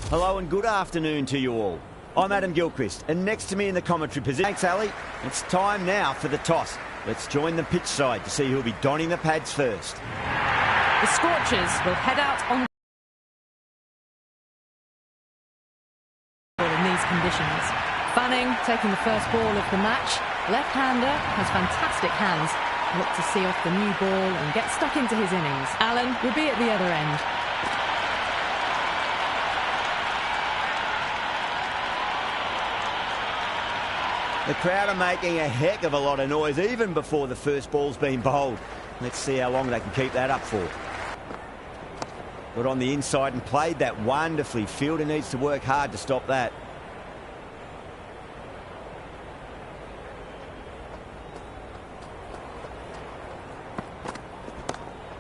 Hello and good afternoon to you all. I'm Adam Gilchrist, and next to me in the commentary position, thanks Ali, it's time now for the toss. Let's join the pitch side to see who'll be donning the pads first. The Scorchers will head out on in these conditions. Fanning taking the first ball of the match. Left-hander has fantastic hands. Look to see off the new ball and get stuck into his innings. Allen will be at the other end. The crowd are making a heck of a lot of noise even before the first ball's been bowled. Let's see how long they can keep that up for. Got on the inside and played that wonderfully. Fielder needs to work hard to stop that.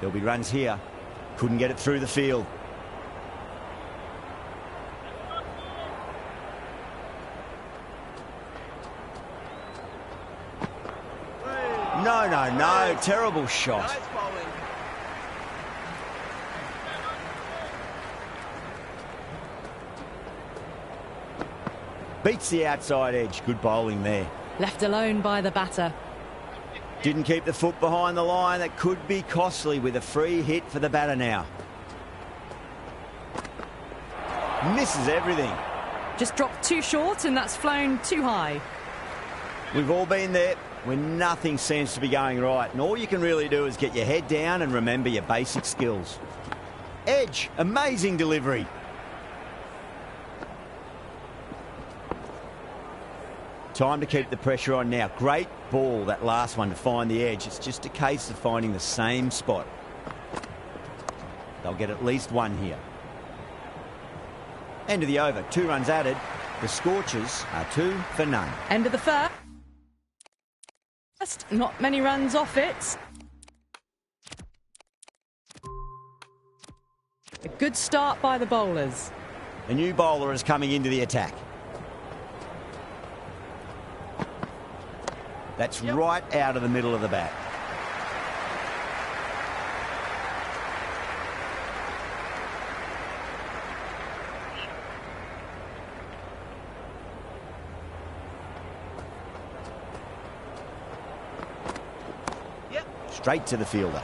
There'll be runs here. Couldn't get it through the field. No. Terrible shot. Nice bowling. Beats the outside edge. Good bowling there. Left alone by the batter. Didn't keep the foot behind the line. That could be costly with a free hit for the batter now. Misses everything. Just dropped too short and that's flown too high. We've all been there when nothing seems to be going right, and all you can really do is get your head down and remember your basic skills. Edge, amazing delivery. Time to keep the pressure on now. Great ball, that last one, to find the edge. It's just a case of finding the same spot. They'll get at least one here. End of the over, 2 runs added. The Scorchers are 2 for none. End of the first. Not many runs off it. A good start by the bowlers. A new bowler is coming into the attack. That's right out of the middle of the bat. Straight to the fielder.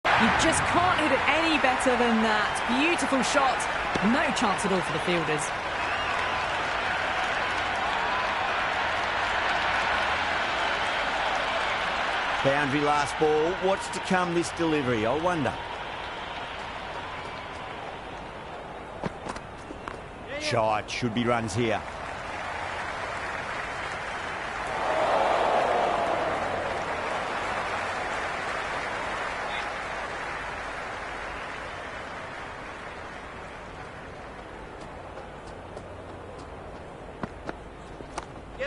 You just can't hit it any better than that. Beautiful shot. No chance at all for the fielders. Boundary last ball. What's to come this delivery, I wonder. Shot. Should be runs here.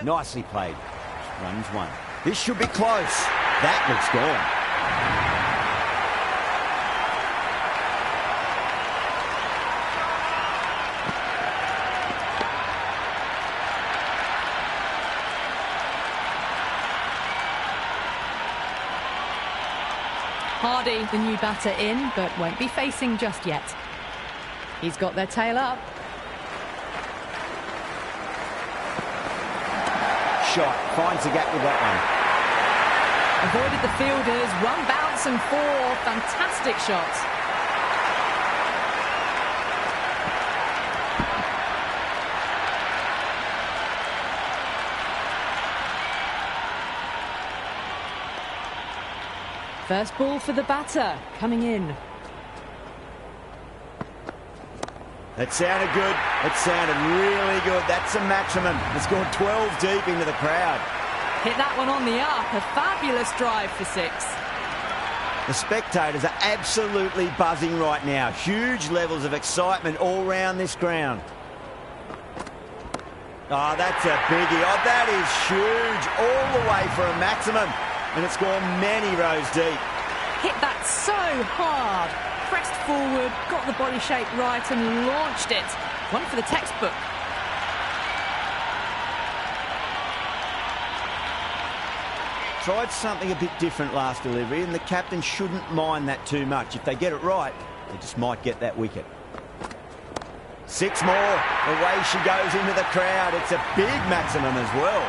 Nicely played. Runs 1. This should be close. That looks gone. Hardy, the new batter, in, but won't be facing just yet. He's got their tail up. Shot. Finds the gap with that one. Avoided the fielders, 1 bounce and 4. Fantastic shot. First ball for the batter, coming in. That sounded good. It sounded really good. That's a maximum. It's gone 12 deep into the crowd. Hit that one on the up. A fabulous drive for 6. The spectators are absolutely buzzing right now. Huge levels of excitement all round this ground. Oh, that's a biggie. Oh, that is huge. All the way for a maximum. And it's gone many rows deep. hit that so hard. Pressed forward, got the body shape right and launched it. One for the textbook. Tried something a bit different last delivery, and the captain shouldn't mind that too much. If they get it right, they just might get that wicket. 6 more. Away she goes into the crowd. It's a big maximum as well.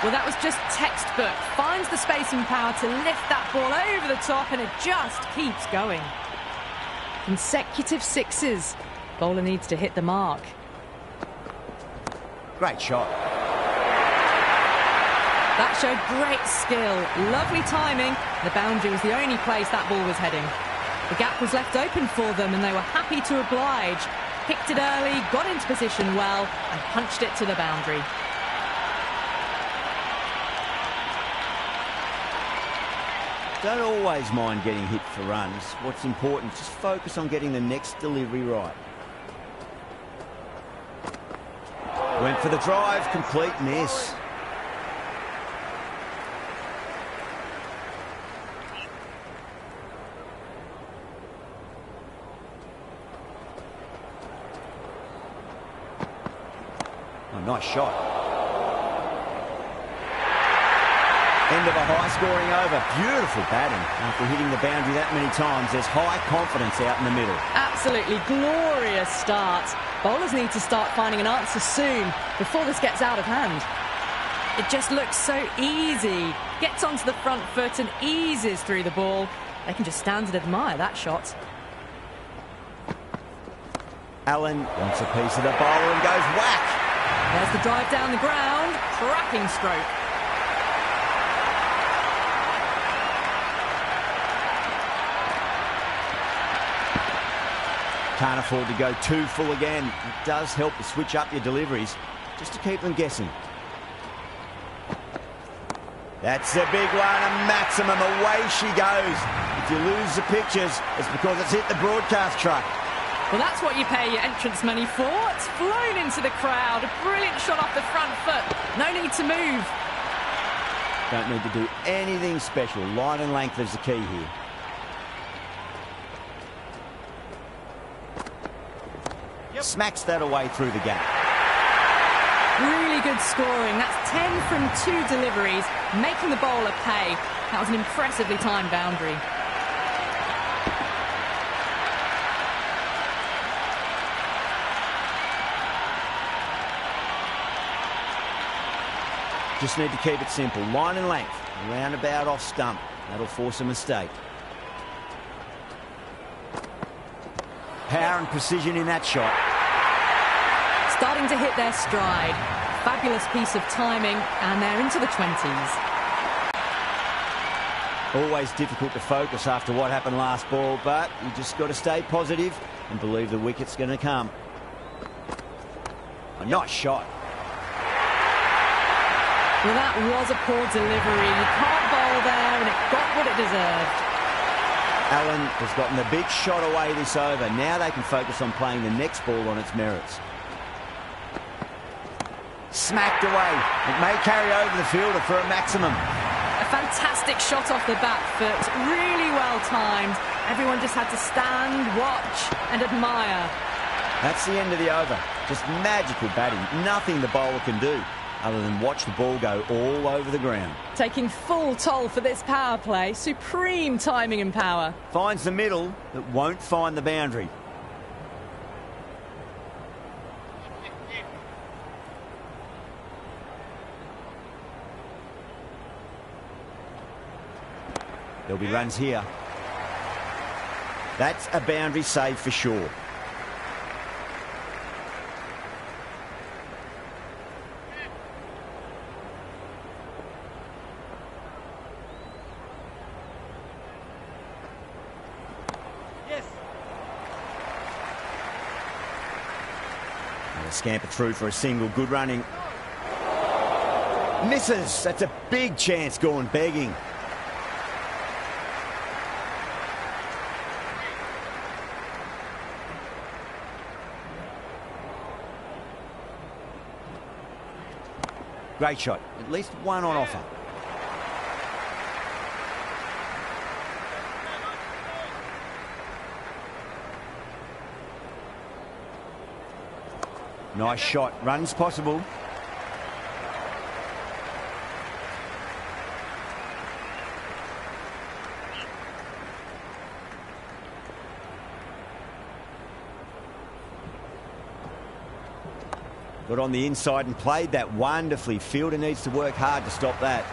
Well, that was just textbook. Finds the space and power to lift that ball over the top, and it just keeps going. Consecutive sixes. Bowler needs to hit the mark. Great shot. That showed great skill. Lovely timing. The boundary was the only place that ball was heading. The gap was left open for them, and they were happy to oblige. Picked it early, got into position well, and punched it to the boundary. Don't always mind getting hit for runs. What's important, just focus on getting the next delivery right. Went for the drive, complete miss. Oh, nice shot. End of a high-scoring over. Beautiful batting. After hitting the boundary that many times, there's high confidence out in the middle. Absolutely glorious start. Bowlers need to start finding an answer soon before this gets out of hand. It just looks so easy. Gets onto the front foot and eases through the ball. They can just stand and admire that shot. Allen wants a piece of the bowler and goes whack. There's the drive down the ground. Cracking stroke. Can't afford to go too full again. It does help to switch up your deliveries, just to keep them guessing. That's a big one, a maximum. Away she goes. If you lose the pictures, it's because it's hit the broadcast truck. Well, that's what you pay your entrance money for. It's flown into the crowd. A brilliant shot off the front foot. No need to move. Don't need to do anything special. Line and length is the key here. Smacks that away through the gap. Really good scoring. That's 10 from 2 deliveries, making the bowler pay. That was an impressively timed boundary. Just need to keep it simple. Line and length. Roundabout off stump. That'll force a mistake. Power and precision in that shot. Starting to hit their stride. Fabulous piece of timing, and they're into the 20s. Always difficult to focus after what happened last ball, but you just got to stay positive and believe the wicket's going to come. A nice shot. Well, that was a poor delivery. You can't bowl there, and it got what it deserved. Allen has gotten the big shot away this over. Now they can focus on playing the next ball on its merits. Smacked away. It may carry over the fielder for a maximum. A fantastic shot off the back foot. Really well timed. Everyone just had to stand, watch and admire. That's the end of the over. Just magical batting. Nothing the bowler can do other than watch the ball go all over the ground. Taking full toll for this power play. Supreme timing and power. Finds the middle, but won't find the boundary. There'll be runs here. That's a boundary save for sure. Yes. And a scamper through for a single. Good running. Misses. That's a big chance gone begging. Great shot. At least one on offer. Nice shot. Runs possible. Got on the inside and played that wonderfully. Fielder needs to work hard to stop that.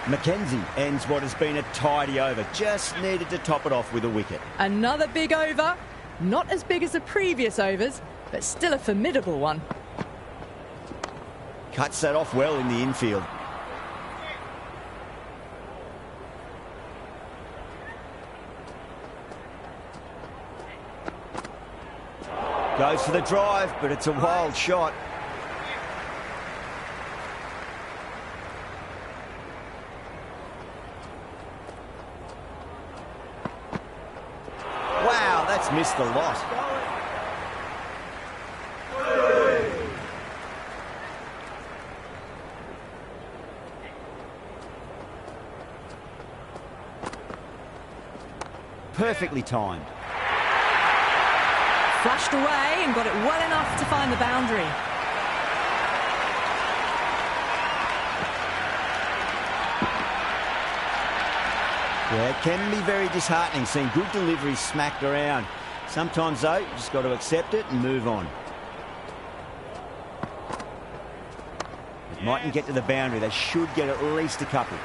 Mackenzie ends what has been a tidy over. Just needed to top it off with a wicket. Another big over. Not as big as the previous overs, but still a formidable one. Cuts that off well in the infield. Goes for the drive, but it's a wild shot. Wow, that's missed a lot. Perfectly timed. Flashed away and got it well enough to find the boundary. Yeah, it can be very disheartening seeing good deliveries smacked around. Sometimes, though, you just got to accept it and move on. It mightn't get to the boundary. They should get at least a couple.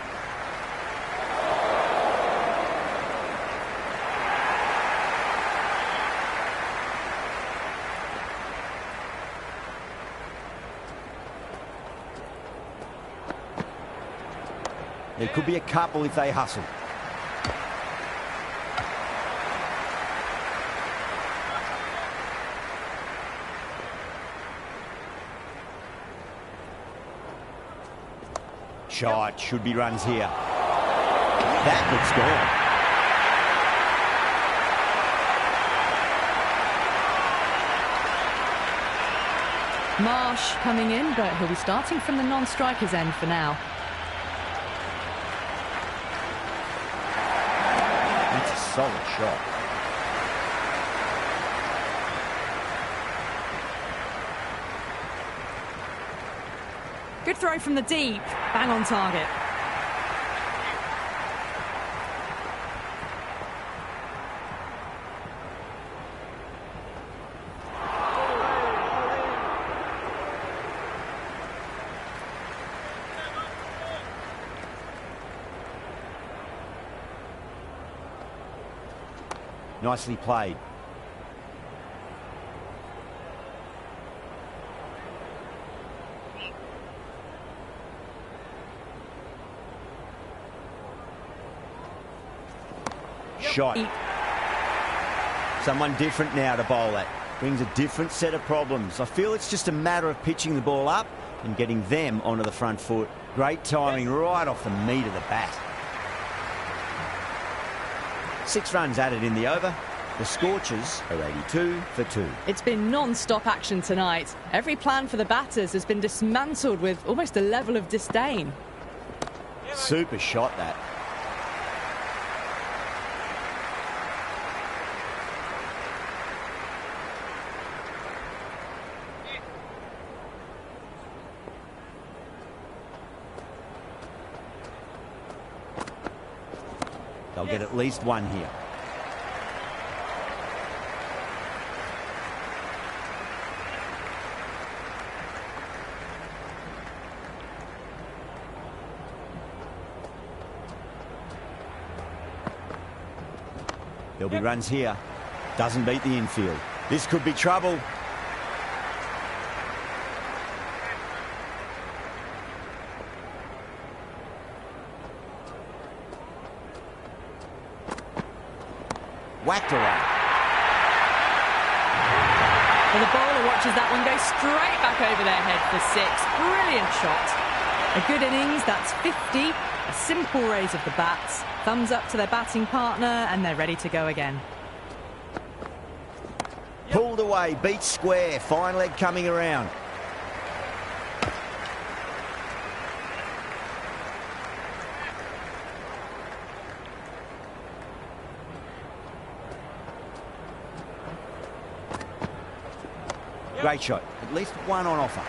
There could be a couple if they hustle. Shot, should be runs here. That looks gone. Marsh coming in, but he'll be starting from the non-striker's end for now. That's a solid shot. Good throw from the deep, bang on target. Nicely played. Shot. Someone different now to bowl at. Brings a different set of problems. I feel it's just a matter of pitching the ball up and getting them onto the front foot. Great timing right off the meat of the bat. 6 runs added in the over. The Scorchers are 82 for 2. It's been non-stop action tonight. Every plan for the batters has been dismantled with almost a level of disdain. Super shot, that. They'll get at least one here. There'll be runs here. Doesn't beat the infield. This could be trouble. Whacked away. Well, the bowler watches that one go straight back over their head for 6. Brilliant shot. A good innings, that's 50. A simple raise of the bats. Thumbs up to their batting partner, and they're ready to go again. Pulled away, beat square, fine leg coming around. Great shot. At least one on offer.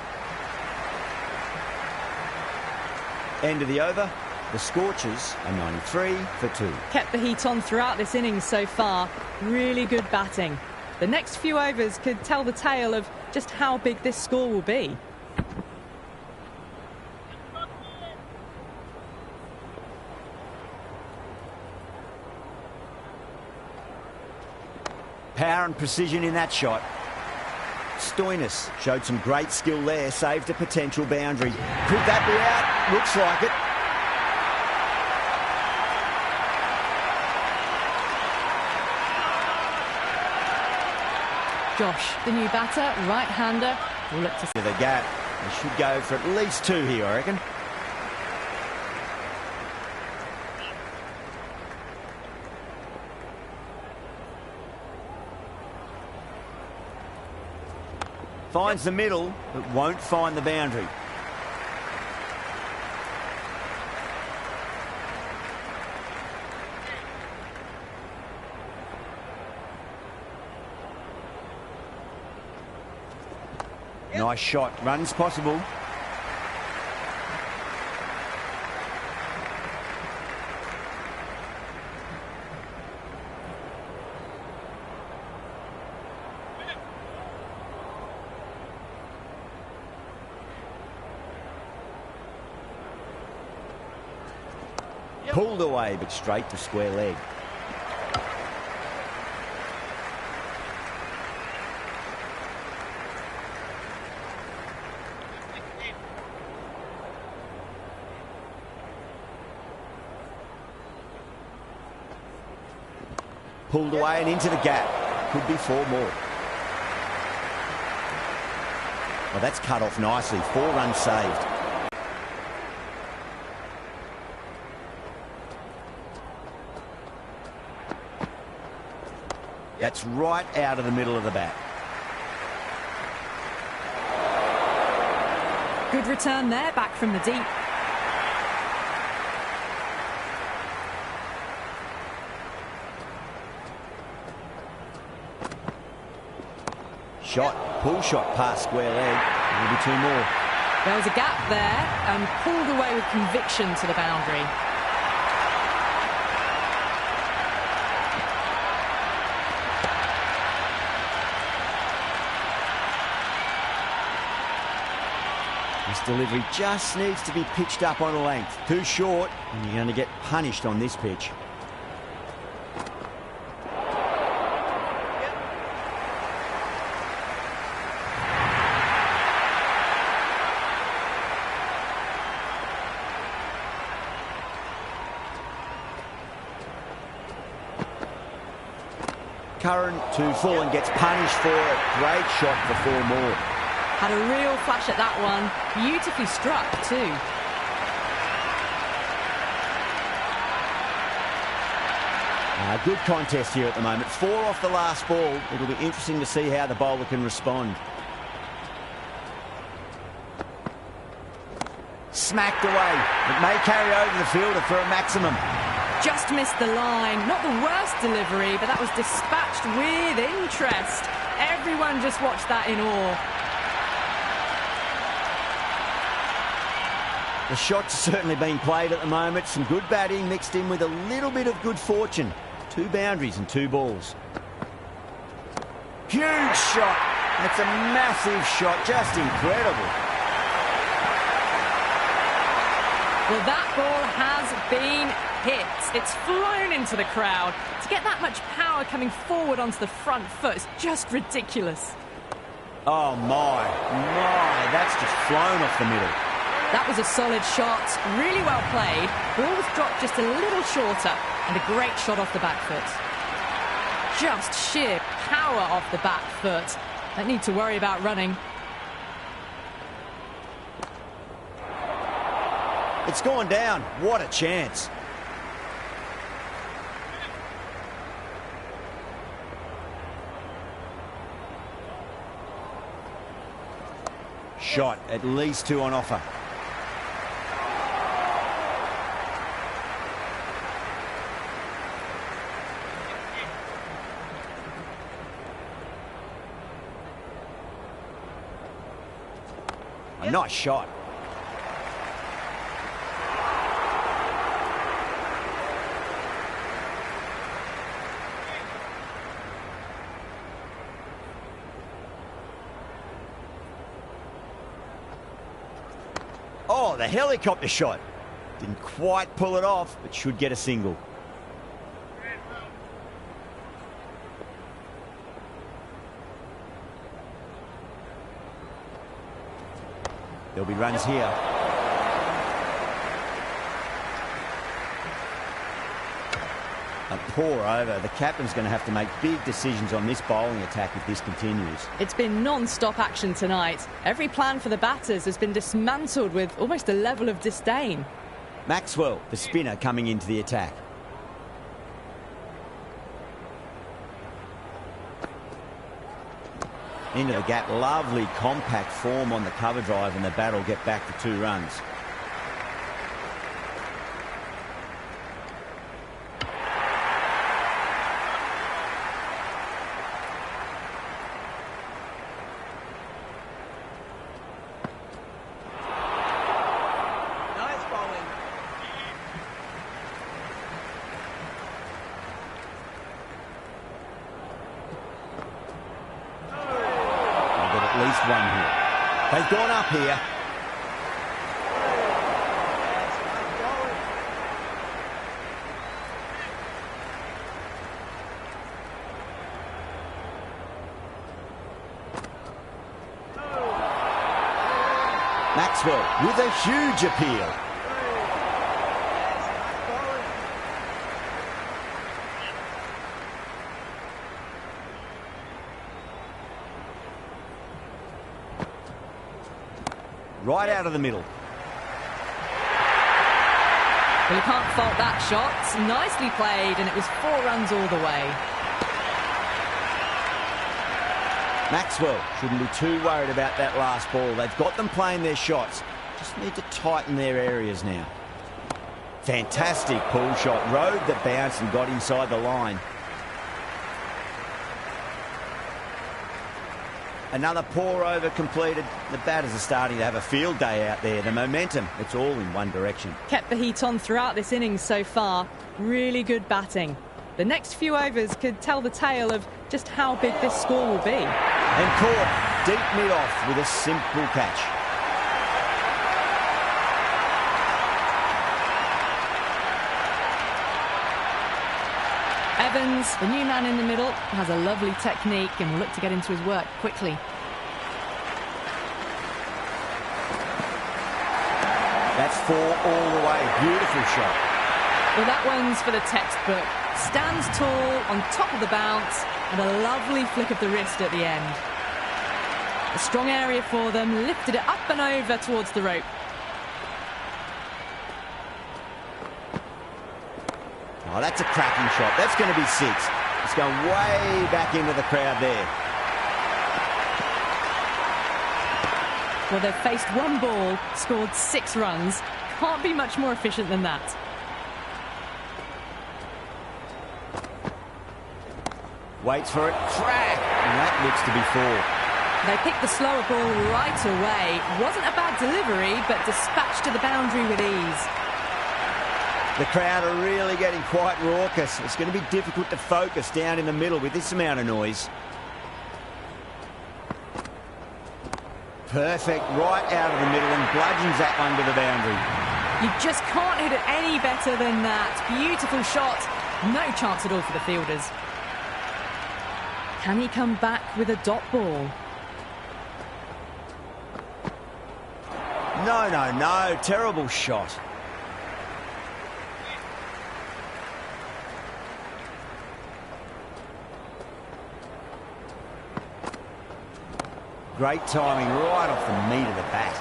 End of the over. The Scorchers are 93 for 2. Kept the heat on throughout this innings so far. Really good batting. The next few overs could tell the tale of just how big this score will be. Power and precision in that shot. Stoinis showed some great skill there, saved a potential boundary. Could that be out? Looks like it. Josh, the new batter, right-hander, will look to the gap. They should go for at least 2 here, I reckon. Finds the middle, but won't find the boundary. Nice shot. Runs possible. Pulled away, but straight to square leg. Pulled away and into the gap. Could be 4 more. Well, that's cut off nicely. 4 runs saved. That's right out of the middle of the bat. Good return there, back from the deep. Shot, pull shot past square leg. Maybe 2 more. There was a gap there and pulled away with conviction to the boundary. This delivery just needs to be pitched up on a length. Too short, and you're going to get punished on this pitch. Curran to full and gets punished for it. Great shot for 4 more. Had a real flash at that one. Beautifully struck too. Good contest here at the moment. 4 off the last ball. It'll be interesting to see how the bowler can respond. Smacked away. It may carry over the fielder for a maximum. Just missed the line. Not the worst delivery, but that was dispatched with interest. Everyone just watched that in awe. The shot's certainly being played at the moment. Some good batting mixed in with a little bit of good fortune. 2 boundaries and 2 balls. Huge shot. That's a massive shot. Just incredible. Well, that ball has been hit. It's flown into the crowd. To get that much power coming forward onto the front foot is just ridiculous. Oh, my. That's just flown off the middle. That was a solid shot, really well played. Ball was dropped just a little shorter, and a great shot off the back foot. Just sheer power off the back foot. Don't need to worry about running. It's gone down. What a chance. Shot, at least 2 on offer. nice shot. Oh, the helicopter shot. Didn't quite pull it off, but should get a single. There'll be runs here. A pour over. The captain's going to have to make big decisions on this bowling attack if this continues. It's been non-stop action tonight. Every plan for the batters has been dismantled with almost a level of disdain. Maxwell, the spinner, coming into the attack. Into the gap. Lovely compact form on the cover drive, and the bat will get back to 2 runs. At least one here. They've gone up here. Maxwell with a huge appeal. Right out of the middle. Well, you can't fault that shot. Nicely played, and it was 4 runs all the way. Maxwell shouldn't be too worried about that last ball. They've got them playing their shots. Just need to tighten their areas now. Fantastic pull shot. Rode the bounce and got inside the line. Another pour over completed. The batters are starting to have a field day out there. The momentum, it's all in one direction. Kept the heat on throughout this innings so far. Really good batting. The next few overs could tell the tale of just how big this score will be. And caught deep mid-off with a simple catch. Evans, the new man in the middle, has a lovely technique and will look to get into his work quickly. That's 4 all the way. Beautiful shot. Well, that one's for the textbook. Stands tall on top of the bounce and a lovely flick of the wrist at the end. A strong area for them, lifted it up and over towards the rope. Oh, that's a cracking shot. That's going to be 6. It's going way back into the crowd there. Well, they've faced 1 ball, scored 6 runs. Can't be much more efficient than that. Waits for it. Crack! And that looks to be 4. They picked the slower ball right away. Wasn't a bad delivery, but dispatched to the boundary with ease. The crowd are really getting quite raucous. It's going to be difficult to focus down in the middle with this amount of noise. Perfect, right out of the middle, and bludgeons that one to the boundary. You just can't hit it any better than that. Beautiful shot. No chance at all for the fielders. Can he come back with a dot ball? No, no, no. Terrible shot. Great timing right off the meat of the bat.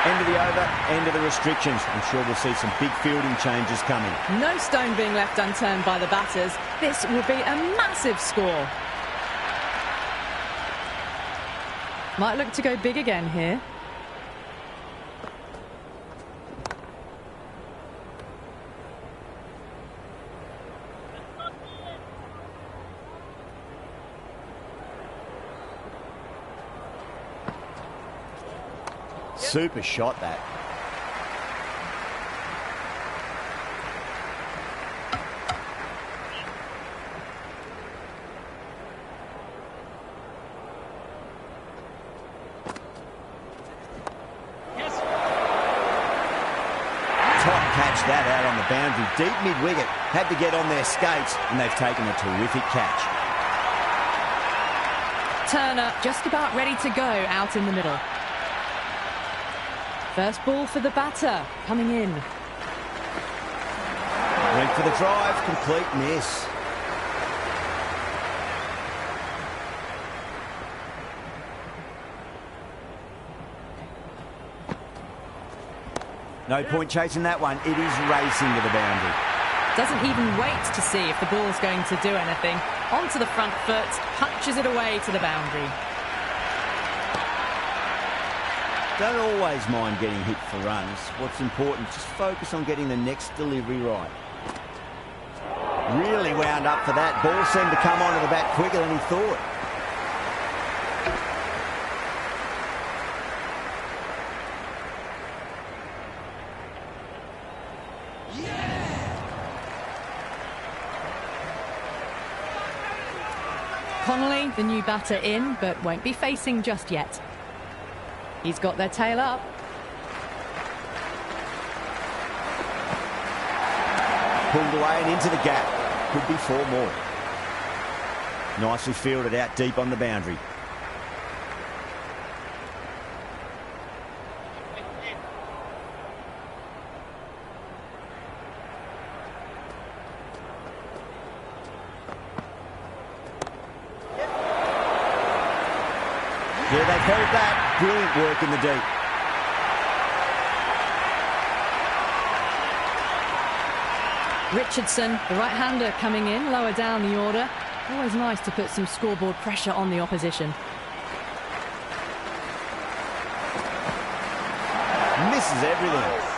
End of the over, end of the restrictions. I'm sure we'll see some big fielding changes coming. No stone being left unturned by the batters. This will be a massive score. Might look to go big again here. Super shot, that. Catch that out on the boundary. Deep mid-wicket. Had to get on their skates, and they've taken a terrific catch. Turner just about ready to go out in the middle. First ball for the batter, coming in. Went for the drive, complete miss. No point chasing that one. It is racing to the boundary. Doesn't even wait to see if the ball's going to do anything. Onto the front foot, punches it away to the boundary. Don't always mind getting hit for runs. What's important, just focus on getting the next delivery right. Really wound up for that. Ball seemed to come onto the bat quicker than he thought. Connolly, the new batter in, but won't be facing just yet. He's got their tail up. Pulled away and into the gap. Could be 4 more. Nicely fielded out deep on the boundary. Yeah, they've held that. Brilliant work in the deep. Richardson, the right-hander, coming in, lower down the order. Always nice to put some scoreboard pressure on the opposition. Misses everything.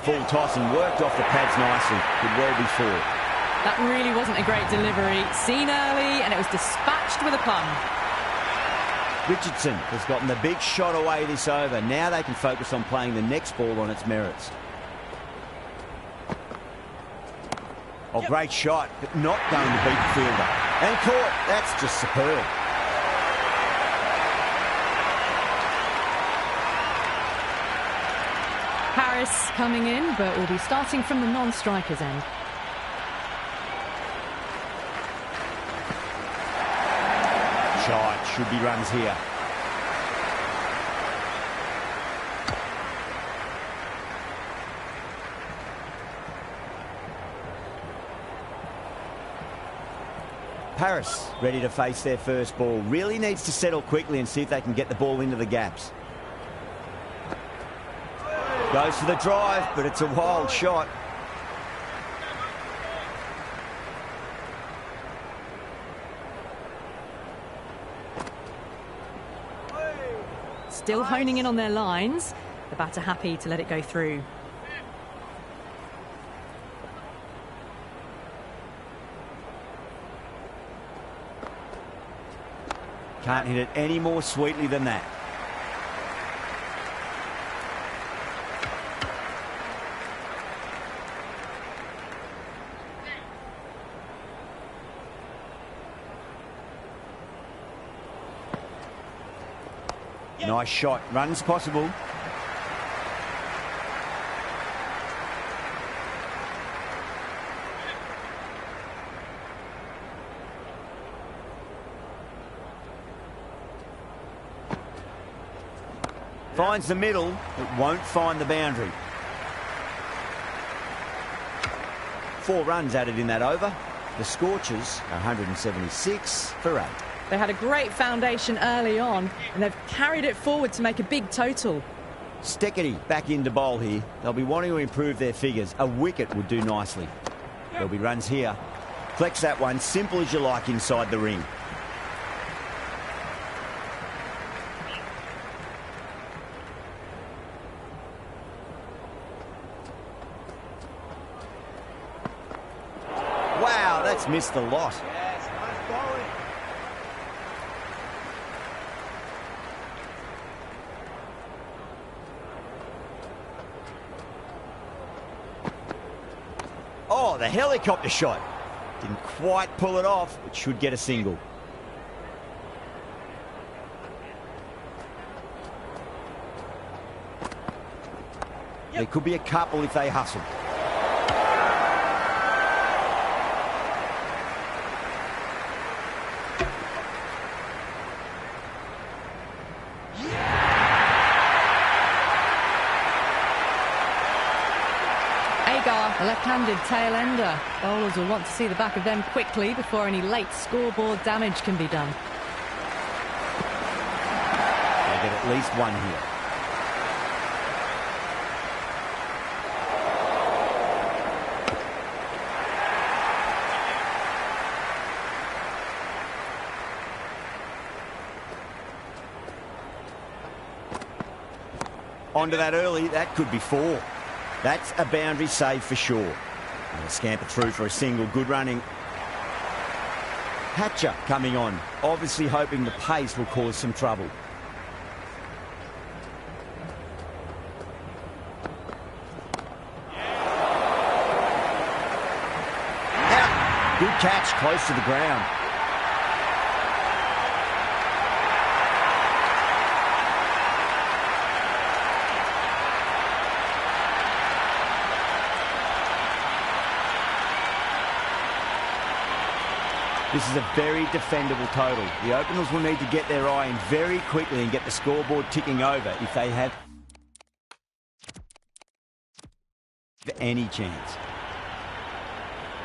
Full toss and worked off the pads nicely. Could well be 4. That really wasn't a great delivery. Seen early, and it was dispatched with a plum. Richardson has gotten the big shot away this over. Now they can focus on playing the next ball on its merits. Oh, great shot, but not going to beat the fielder. And caught. That's just superb. Harris coming in, but will be starting from the non-striker's end. Shot, should be runs here. Paris ready to face their first ball. Really needs to settle quickly and see if they can get the ball into the gaps. Goes for the drive, but it's a wild shot. Still honing in on their lines. The batter happy to let it go through. Can't hit it any more sweetly than that. Nice shot. Runs possible. Finds the middle. It won't find the boundary. 4 runs added in that over. The Scorchers, 176 for 8. They had a great foundation early on, and they've carried it forward to make a big total. Steckety back into bowl here. They'll be wanting to improve their figures. A wicket would do nicely. There'll be runs here. Collects that one, simple as you like, inside the ring. Wow, that's missed a lot. Yes, nice bowling. Oh, the helicopter shot. Didn't quite pull it off, but should get a single. There could be a couple if they hustle. A left-handed tail ender. Bowlers will want to see the back of them quickly before any late scoreboard damage can be done. They'll get at least one here. Onto that early, that could be 4. That's a boundary save for sure. And they'll scamper through for a single. Good running. Hatcher coming on, obviously hoping the pace will cause some trouble. Out. Good catch, close to the ground. This is a very defendable total. The openers will need to get their eye in very quickly and get the scoreboard ticking over if they have any chance.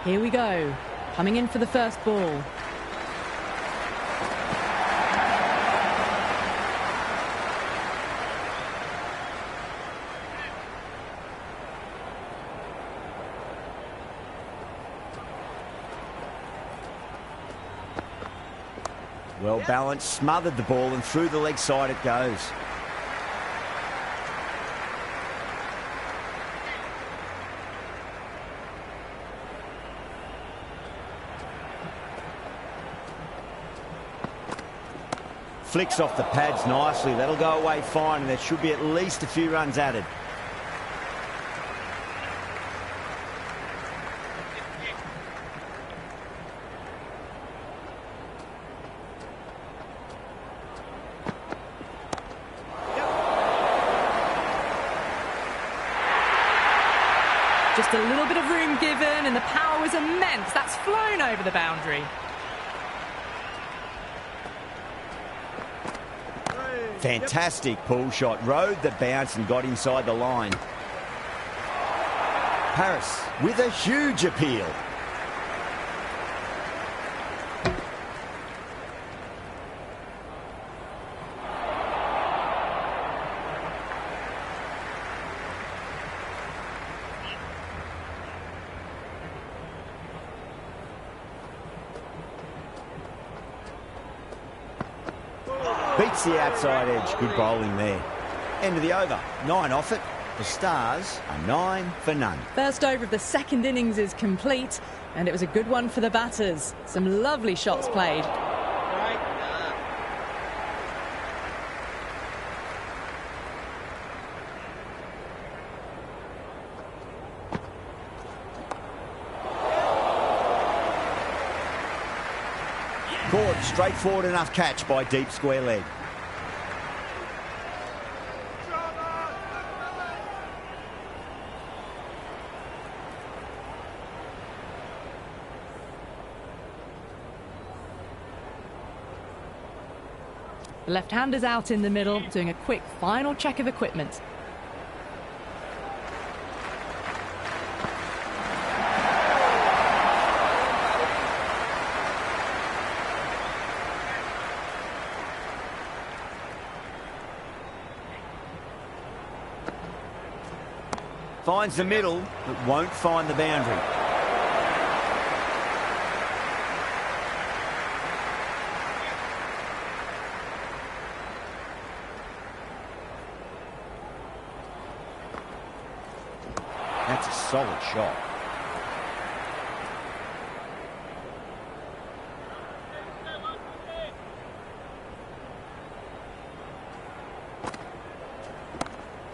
Here we go. Coming in for the first ball. Well balanced, smothered the ball, and through the leg side it goes. Flicks off the pads nicely. That'll go away fine, and there should be at least a few runs added. Just a little bit of room given, and the power was immense. That's flown over the boundary. Fantastic pull shot. Rode the bounce and got inside the line. Paris with a huge appeal. Beats the outside edge. Good bowling there. End of the over. 9 off it. The Stars are 9 for none. First over of the second innings is complete, and it was a good one for the batters. Some lovely shots played. Caught, straightforward enough catch by deep square leg. The left-hander's out in the middle, doing a quick final check of equipment. Finds the middle, but won't find the boundary. solid shot.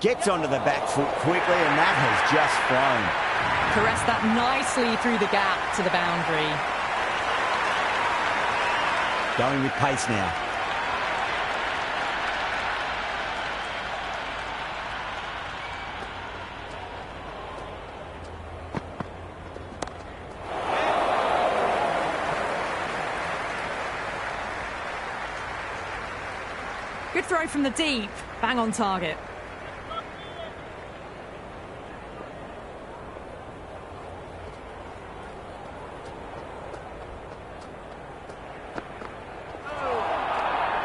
Gets onto the back foot quickly, and that has just flown. Caressed that nicely through the gap to the boundary. Going with pace now. Good throw from the deep. Bang on target.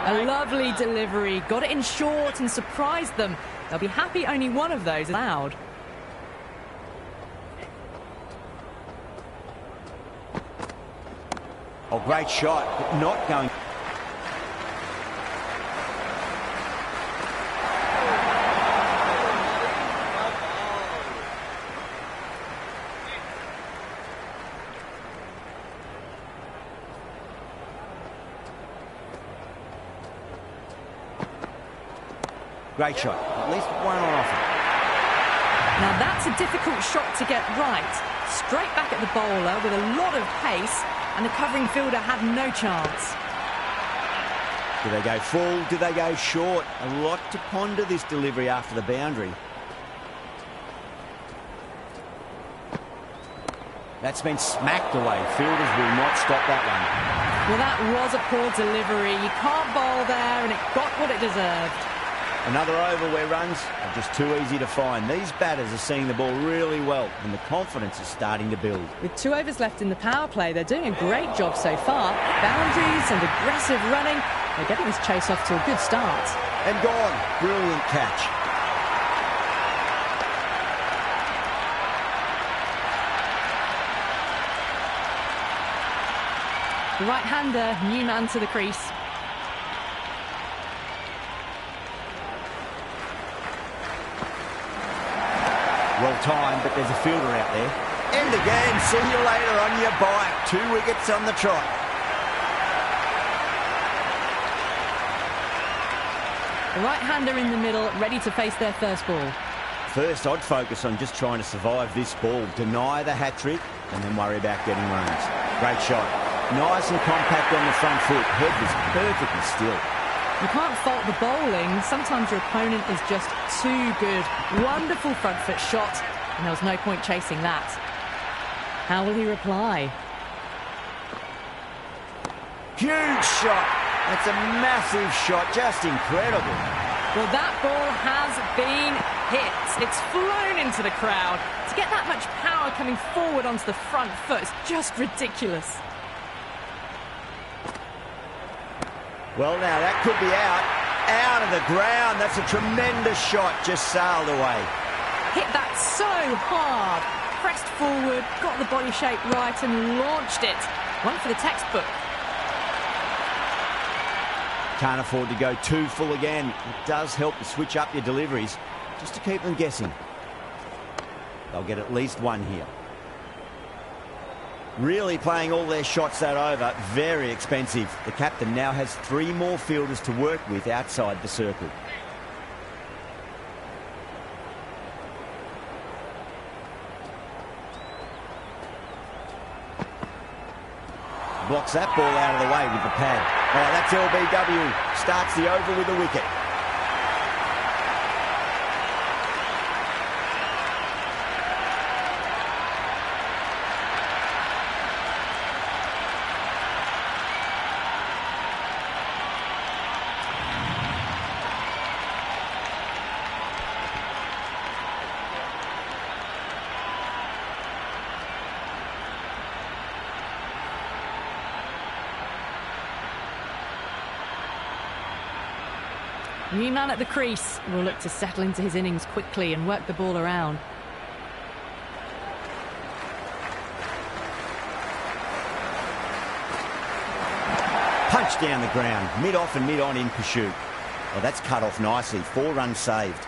A lovely delivery. Got it in short and surprised them. They'll be happy only one of those is allowed. Oh, great shot, but not going. Great shot. At least one on offer. Now that's a difficult shot to get right. Straight back at the bowler with a lot of pace, and the covering fielder had no chance. Do they go full? Do they go short? A lot to ponder this delivery after the boundary. That's been smacked away. Fielders will not stop that one. Well, that was a poor delivery. You can't bowl there, and it got what it deserved. Another over where runs are just too easy to find. These batters are seeing the ball really well, and the confidence is starting to build. With 2 overs left in the power play, they're doing a great job so far. Boundaries and aggressive running. They're getting this chase off to a good start. And gone. Brilliant catch. The right-hander, new man to the crease. Well timed, but there's a fielder out there. End again. See you later on your bike. 2 wickets on the trot. The right-hander in the middle, ready to face their first ball. First, I'd focus on just trying to survive this ball. Deny the hat-trick, and then worry about getting runs. Great shot. Nice and compact on the front foot. Head was perfectly still. You can't fault the bowling. Sometimes your opponent is just too good. Wonderful front foot shot, and there was no point chasing that. How will he reply? Huge shot. That's a massive shot. Just incredible. Well, that ball has been hit. It's flown into the crowd. To get that much power coming forward onto the front foot is just ridiculous. Well, now, that could be out of the ground. That's a tremendous shot, just sailed away. Hit that so hard. Pressed forward, got the body shape right and launched it. One for the textbook. Can't afford to go too full again. It does help to switch up your deliveries, just to keep them guessing. They'll get at least one here. Really playing all their shots that over. Very expensive. The captain now has 3 more fielders to work with outside the circle. Blocks that ball out of the way with the pad. Oh, that's LBW. Starts the over with a wicket. New man at the crease will look to settle into his innings quickly and work the ball around. Punch down the ground, mid-off and mid-on in pursuit. Oh, that's cut off nicely. 4 runs saved.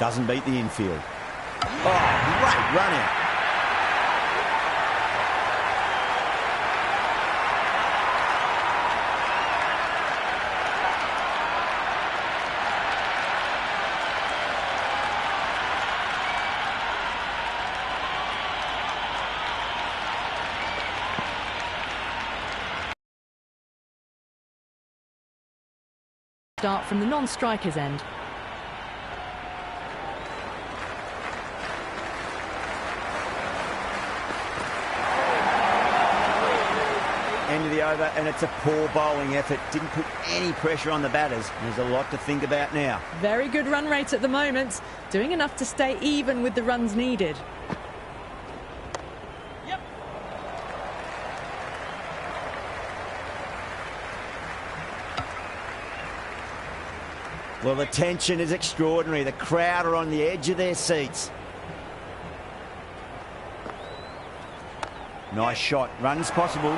Doesn't beat the infield. Oh, great run out. Start from the non-striker's end. End of the over, and it's a poor bowling effort. Didn't put any pressure on the batters. There's a lot to think about now. Very good run rate at the moment, doing enough to stay even with the runs needed. Well, the tension is extraordinary. The crowd are on the edge of their seats. Nice shot. Runs possible.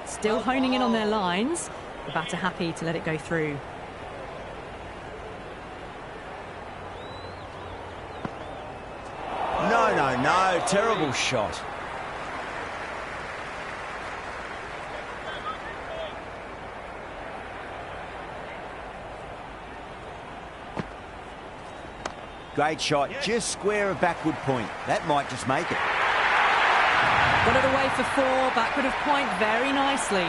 Still honing in on their lines. The batter happy to let it go through. No. Terrible shot. Great shot. Just square of backward point. That might just make it. Got it away for 4, backward of point very nicely.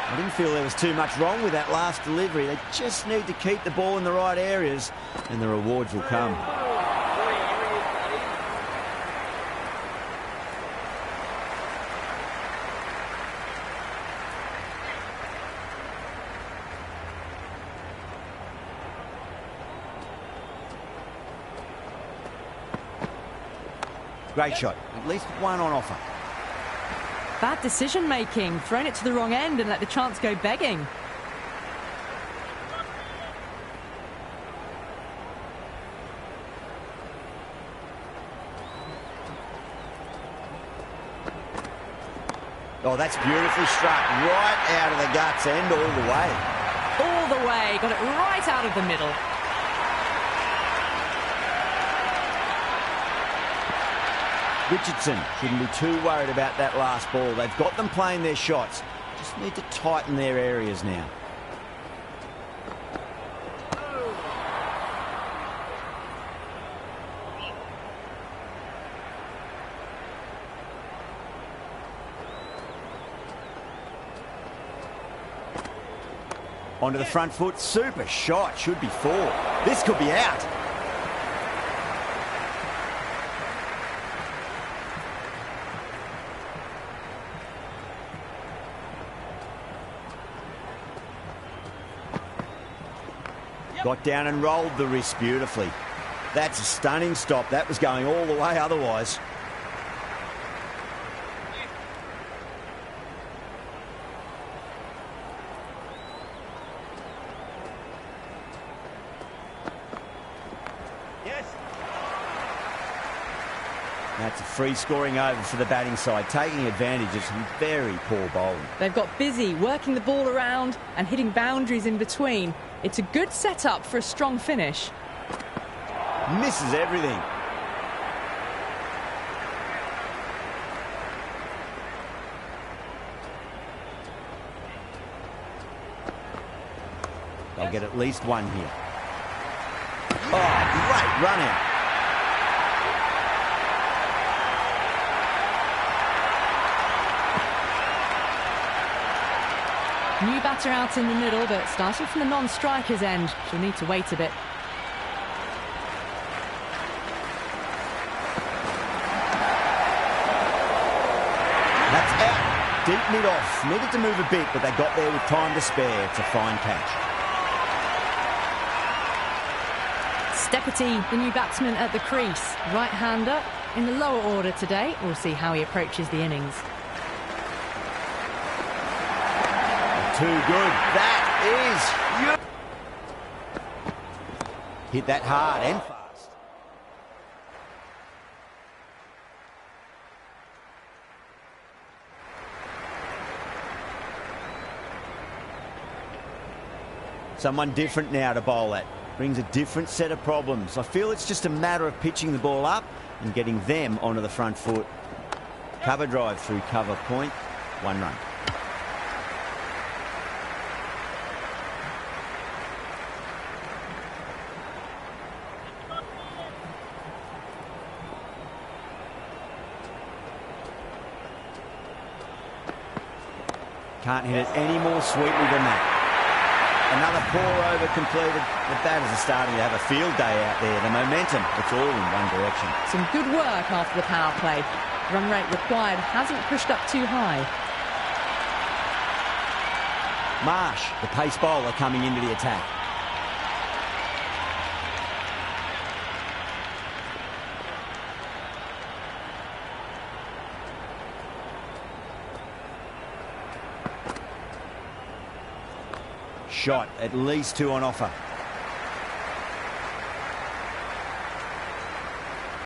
I didn't feel there was too much wrong with that last delivery. They just need to keep the ball in the right areas and the rewards will come. Great shot. At least one on offer. Bad decision making. Thrown it to the wrong end and let the chance go begging. Oh, that's beautifully struck. Right out of the guts end all the way. All the way. Got it right out of the middle. Richardson shouldn't be too worried about that last ball. They've got them playing their shots. Just need to tighten their areas now. Onto the front foot. Super shot. Should be 4. This could be out. Got down and rolled the wrist beautifully. That's a stunning stop. That was going all the way otherwise. That's a free scoring over for the batting side, taking advantage of some very poor bowling. They've got busy working the ball around and hitting boundaries in between. It's a good setup for a strong finish. Misses everything. They'll get at least one here. Oh, great run out. New batter out in the middle, but starting from the non-striker's end, she'll need to wait a bit. That's out. Deep mid-off. Needed to move a bit, but they got there with time to spare. It's a fine catch. Steperty, the new batsman at the crease. Right-hander, in the lower order today. We'll see how he approaches the innings. Too good. That is huge. Hit that hard and fast. Someone different now to bowl at. Brings a different set of problems. I feel it's just a matter of pitching the ball up and getting them onto the front foot. Cover drive through cover point. 1 run. Can't hit it any more sweetly than that. Another poor over completed. The batters are starting to have a field day out there. The momentum, it's all in one direction. Some good work after the power play. Run rate required hasn't pushed up too high. Marsh, the pace bowler, coming into the attack. Shot, at least 2 on offer.